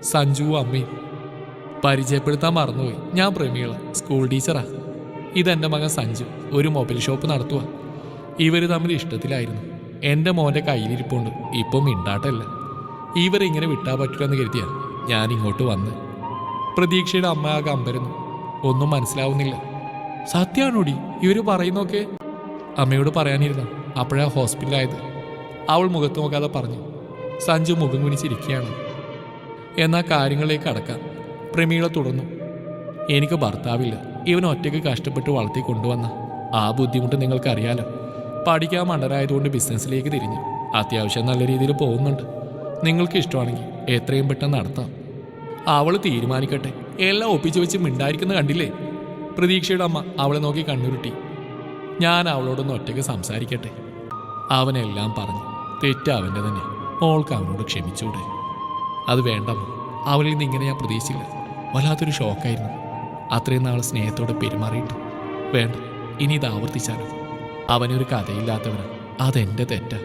സഞ്ജുവും അമ്മയും. പരിചയപ്പെടുത്താൻ മറന്നുപോയി, ഞാൻ പ്രമീള, സ്കൂൾ ടീച്ചറാ. ഇതെൻ്റെ മകൻ സഞ്ജു, ഒരു മൊബൈൽ ഷോപ്പ് നടത്തുക. ഇവർ തമ്മിൽ ഇഷ്ടത്തിലായിരുന്നു. എൻ്റെ മോൻ്റെ കയ്യിലിരിപ്പുണ്ട്, ഇപ്പം മിണ്ടാട്ടല്ല. ഇവരിങ്ങനെ വിട്ടാൽ പറ്റില്ലെന്ന് കരുതിയാ ഞാൻ ഇങ്ങോട്ട് വന്ന്. പ്രതീക്ഷയുടെ അമ്മ ആകെ അമ്പരുന്നു. ഒന്നും മനസ്സിലാവുന്നില്ല. സത്യാണോടി ഇവർ പറയുന്നൊക്കെ? അമ്മയോട് പറയാനിരുന്ന അപ്പോഴാ ഹോസ്പിറ്റലായത്. അവൾ മുഖത്ത് നോക്കാതെ പറഞ്ഞു. സഞ്ജു മുഖം കുനിച്ചിരിക്കുകയാണ്. എന്നാൽ കാര്യങ്ങളിലേക്ക് അടക്കാം. പ്രമീള തുടർന്നു. എനിക്ക് ഭർത്താവില്ല. ഇവൻ ഒറ്റയ്ക്ക് കഷ്ടപ്പെട്ട് വളർത്തി കൊണ്ടുവന്ന ആ ബുദ്ധിമുട്ട് നിങ്ങൾക്കറിയാലോ. പഠിക്കാൻ മണ്ടരായതുകൊണ്ട് ബിസിനസ്സിലേക്ക് തിരിഞ്ഞു. അത്യാവശ്യം നല്ല രീതിയിൽ പോകുന്നുണ്ട്. നിങ്ങൾക്ക് ഇഷ്ടമാണെങ്കിൽ എത്രയും പെട്ടെന്ന് നടത്താം. അവൾ തീരുമാനിക്കട്ടെ. എല്ലാം ഒപ്പിച്ചു വെച്ച് മിണ്ടായിരിക്കുന്ന കണ്ടില്ലേ? പ്രതീക്ഷയുടെ അമ്മ അവളെ നോക്കി കണ്ണുരുട്ടി. ഞാൻ അവളോടൊന്ന് ഒറ്റയ്ക്ക് സംസാരിക്കട്ടെ. അവനെല്ലാം പറഞ്ഞു. തെറ്റ് അവൻ്റെ തന്നെ. മോൾക്ക് അവനോട് ക്ഷമിച്ചൂടെ? അത് വേണ്ടമ്മ. അവളിൽ നിന്ന് ഇങ്ങനെ ഞാൻ പ്രതീക്ഷിച്ചില്ല. വല്ലാത്തൊരു ഷോക്കായിരുന്നു. അത്രയും നാൾ സ്നേഹത്തോടെ പെരുമാറിയിട്ട്. വേണ്ട, ഇനി ഇത് ആവർത്തിച്ചാലോ? അവനൊരു കഥയില്ലാത്തവനാണ്. അതെൻ്റെ തെറ്റാ.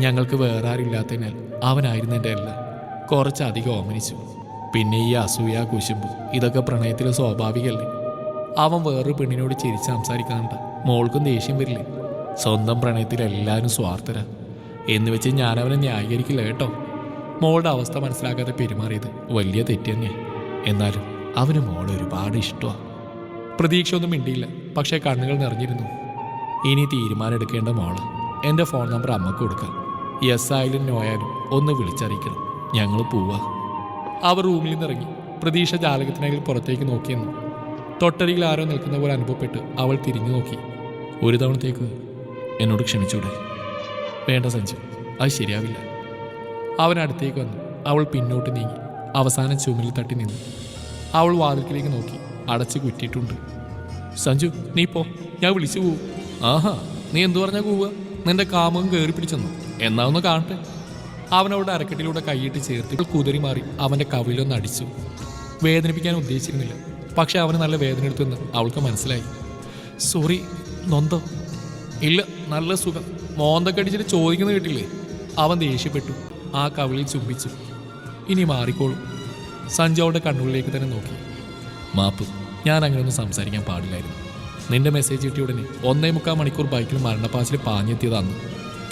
ഞങ്ങൾക്ക് വേറെ ആരില്ലാത്തതിനാൽ അവനായിരുന്നു എൻ്റെ എല്ലാം. കുറച്ചധികം ഓമനിച്ചു. പിന്നെ ഈ അസൂയ, കുശുമ്പ്, ഇതൊക്കെ പ്രണയത്തിൽ സ്വാഭാവികമല്ലേ? അവൻ വേറൊരു പെണ്ണിനോട് ചിരിച്ച് സംസാരിക്കുന്നുണ്ട്. മോൾക്കും ദേഷ്യം വരില്ലേ? സ്വന്തം പ്രണയത്തിൽ എല്ലാവരും സ്വാർത്ഥരാ എന്ന് വെച്ച് ഞാനവനെ ന്യായീകരിക്കില്ല കേട്ടോ. മോളുടെ അവസ്ഥ മനസ്സിലാക്കാതെ പെരുമാറിയത് വലിയ തെറ്റ് തന്നെയാണ്. എന്നാലും അവന് മോളെ ഒരുപാട് ഇഷ്ടമാണ്. പ്രതീക്ഷ ഒന്നും മിണ്ടിയില്ല. പക്ഷേ കണ്ണുകൾ നിറഞ്ഞിരുന്നു. ഇനി തീരുമാനം എടുക്കേണ്ട മോള്. എൻ്റെ ഫോൺ നമ്പർ അമ്മക്ക് കൊടുക്കാം. യെസ് ആയാലും നോ ആയാലും ഒന്ന് വിളിച്ചറിയിക്കണം. ഞങ്ങൾ പോവാ. അവർ റൂമിൽ നിന്നിറങ്ങി. പ്രതീക്ഷ ജാലകത്തിനായി പുറത്തേക്ക് നോക്കിയെന്നു. തൊട്ടരികിൽ ആരോ നിൽക്കുന്ന പോലെ അനുഭവപ്പെട്ട് അവൾ തിരിഞ്ഞു നോക്കി. ഒരു തവണത്തേക്ക് എന്നോട് ക്ഷമിച്ചൂടെ? വേണ്ട സഞ്ജു, അത് ശരിയാവില്ല. അവൻ അടുത്തേക്ക് വന്നു. അവൾ പിന്നോട്ട് നീങ്ങി. അവസാനം ചുമലിൽ തട്ടി നിന്നു. അവൾ വാതിൽക്കിലേക്ക് നോക്കി. അടച്ച് കുറ്റിയിട്ടുണ്ട്. സഞ്ജു, നീ പോ, ഞാൻ വിളിച്ചു പോവും. ആഹാ, നീ എന്തു പറഞ്ഞാൽ പോവുക? നിന്റെ കാമുകം കയറി പിടിച്ചെന്നു. എന്നാ ഒന്ന് കാണട്ടെ. അവനവളുടെ അരക്കെട്ടിലൂടെ കൈയിട്ട് ചേർത്ത് കുതിരി മാറി അവൻ്റെ കവിലൊന്ന് അടിച്ചു. വേദനിപ്പിക്കാൻ ഉദ്ദേശിച്ചിരുന്നില്ല. പക്ഷെ അവന് നല്ല വേദന എടുത്തെന്ന് അവൾക്ക് മനസ്സിലായി. സോറി, നൊന്തോ? ഇല്ല, നല്ല സുഖം. മോന്തൊക്കെ അടിച്ചിട്ട് ചോദിക്കുന്നത് കേട്ടില്ലേ? അവൻ ദേഷ്യപ്പെട്ടു. ആ കവിളിൽ ചുംബിച്ചു. ഇനി മാറിക്കോളും. സഞ്ജു അവളുടെ കണ്ണുകളിലേക്ക് തന്നെ നോക്കി. മാപ്പ്, ഞാൻ അങ്ങനെയൊന്നും സംസാരിക്കാൻ പാടില്ലായിരുന്നു. നിന്റെ മെസ്സേജ് കിട്ടിയ ഉടനെ 1.25 മണിക്കൂർ ബൈക്കിൽ മരണപ്പാച്ചിൽ പാഞ്ഞെത്തിയതാന്ന്.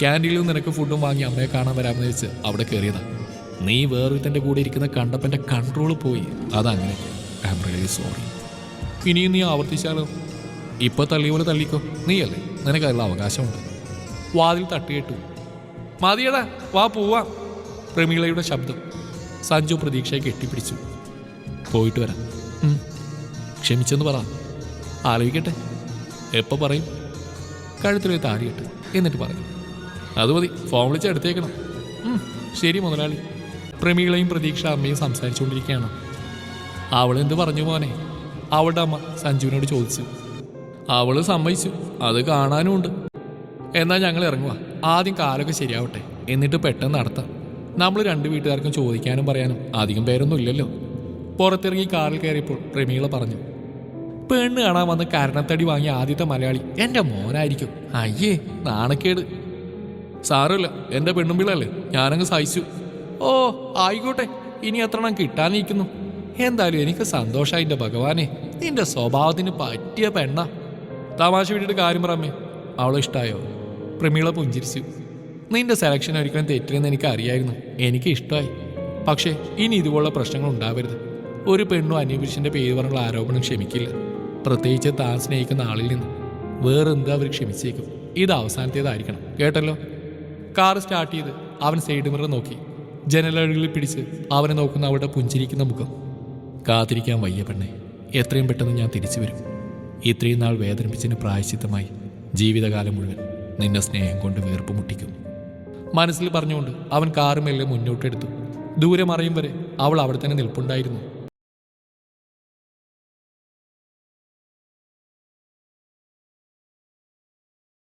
ക്യാൻറ്റീനിൽ നിനക്ക് ഫുഡും വാങ്ങി അമ്മയെ കാണാൻ വരാമെന്ന് വെച്ച് അവിടെ കയറിയതാ. നീ വേറൊരുത്തൻ്റെ കൂടെ ഇരിക്കുന്ന കണ്ടപ്പോൾ എൻ്റെ കൺട്രോൾ പോയി. അതങ്ങനെ. I am really sorry. ഇനിയും നീ ആവർത്തിച്ചാലോ? ഇപ്പോൾ തള്ളിയ പോലെ തള്ളിക്കോ. നീയല്ലേ, നിനക്കതിനുള്ള അവകാശമുണ്ട്. വാതിൽ തട്ടിയിട്ടു. മതിയടാ, വാ പോവാം. പ്രമീളയുടെ ശബ്ദം. സഞ്ജു പ്രതീക്ഷയെ കെട്ടിപ്പിടിച്ചു. പോയിട്ട് വരാം. ക്ഷമിച്ചെന്ന് പറ. ആലോചിക്കട്ടെ. എപ്പോൾ പറയും? കഴുത്തിലൊരു താടിയിട്ട് എന്നിട്ട് പറയും. അത് മതി, ഫോൺ വിളിച്ച് എടുത്തേക്കണം. ശരി മുതലാളി. പ്രമീളയും പ്രതീക്ഷ അമ്മയും സംസാരിച്ചുകൊണ്ടിരിക്കുകയാണ്. അവളെന്ത് പറഞ്ഞു മോനെ? അവളുടെ അമ്മ സഞ്ജുവിനോട് ചോദിച്ചു. അവള് സമ്മതിച്ചു. അത് കാണാനുമുണ്ട്. എന്നാൽ ഞങ്ങൾ ഇറങ്ങുക. ആദ്യം കാലൊക്കെ ശരിയാവട്ടെ, എന്നിട്ട് പെട്ടെന്ന് നടത്താം. നമ്മൾ 2 വീട്ടുകാർക്കും ചോദിക്കാനും പറയാനും അധികം പേരൊന്നും ഇല്ലല്ലോ. പുറത്തിറങ്ങി കാറിൽ കയറിയപ്പോൾ പ്രമീള പറഞ്ഞു. പെണ്ണ് കാണാൻ വന്ന് കരണത്തടി വാങ്ങിയ ആദ്യത്തെ മലയാളി എൻ്റെ മോനായിരിക്കും. അയ്യേ, നാണക്കേട്. സാരമില്ല, എൻ്റെ പെണ്ണും പിള്ളല്ലേ, ഞാനങ്ങ് സഹിച്ചു. ഓ ആയിക്കോട്ടെ, ഇനി എത്രണ്ണം കിട്ടാനിരിക്കുന്നു. എന്തായാലും എനിക്ക് സന്തോഷമായി. എൻ്റെ ഭഗവാനെ, നിന്റെ സ്വഭാവത്തിന് പറ്റിയ പെണ്ണ. തമാശ വിട്ടിട്ട് കാര്യം പറമ്മേ. അവളെ ഇഷ്ടമായോ? പ്രമീള പുഞ്ചിരിച്ചു. നിന്റെ സെലക്ഷൻ ഒരിക്കലും തെറ്റില്ലെന്ന് എനിക്ക് അറിയായിരുന്നു. എനിക്ക് ഇഷ്ടമായി. പക്ഷേ ഇനി ഇതുപോലുള്ള പ്രശ്നങ്ങൾ ഉണ്ടാവരുത്. ഒരു പെണ്ണും അന്യപുരുഷൻ്റെ പേര് പറഞ്ഞുള്ള ആരോപണം ക്ഷമിക്കില്ല. പ്രത്യേകിച്ച് താൻ സ്നേഹിക്കുന്ന ആളിൽ നിന്ന്. വേറെന്താ അവർ ക്ഷമിച്ചേക്കും. ഇത് അവസാനത്തേതായിരിക്കണം, കേട്ടല്ലോ. കാർ സ്റ്റാർട്ട് ചെയ്ത് അവൻ സൈഡ് മിറർ നോക്കി. ജനലകളിൽ പിടിച്ച് അവനെ നോക്കുന്ന അവളുടെ പുഞ്ചിരിക്കുന്ന മുഖം. കാത്തിരിക്കാൻ വയ്യ പെണ്ണെ, എത്രയും പെട്ടെന്ന് ഞാൻ തിരിച്ചു വരും. ഇത്രയും നാൾ വേദനിപ്പിച്ചതിന് പ്രായശ്ചിത്തമായി ജീവിതകാലം മുഴുവൻ നിന്നെ സ്നേഹം കൊണ്ട് വീർപ്പ് മുട്ടിക്കും. മനസ്സിൽ പറഞ്ഞുകൊണ്ട് അവൻ കാറ് മെല്ലെ മുന്നോട്ടെടുത്തു. ദൂരെ മറയും വരെ അവൾ അവിടെ തന്നെ നിൽപ്പുണ്ടായിരുന്നു.